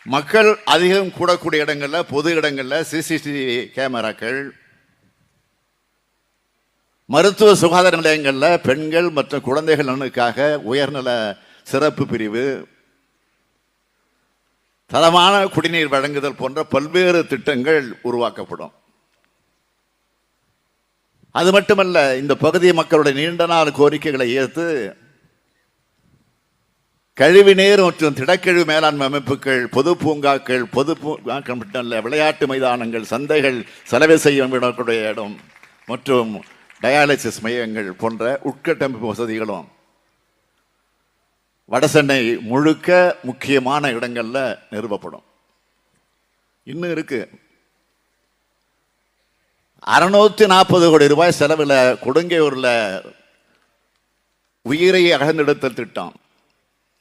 மக்கள் அதிகம் கூடக்கூடிய இடங்கள்ல, பொது இடங்கள்ல சிசிடிவி கேமராக்கள், மருத்துவ சுகாதார நிலையங்கள்ல பெண்கள் மற்றும் குழந்தைகள் நலனுக்காக உயர்நல சிறப்பு பிரிவு, தரமான குடிநீர் வழங்குதல் போன்ற பல்வேறு திட்டங்கள் உருவாக்கப்படும். அது மட்டுமல்ல, இந்த பகுதி மக்களுடைய நீண்ட நாள் கோரிக்கைகளை ஏற்று கழிவுநீர் மற்றும் திடக்கழிவு மேலாண்மை அமைப்புகள், பொது பூங்காக்கள் மட்டுமல்ல, விளையாட்டு மைதானங்கள், சந்தைகள், செலவு செய்ய விடக்கூடிய இடம் மற்றும் டயாலிசிஸ் மையங்கள் போன்ற உட்கட்டமைப்பு வசதிகளும் வடசென்னை முழுக்க முக்கியமான இடங்கள்ல நிறுவப்படும். இன்னும் இருக்கு. 640 கோடி ரூபாய் செலவில் கொடுங்கையூர்ல உயிரை அகழ்ந்தெடுத்தல் திட்டம்,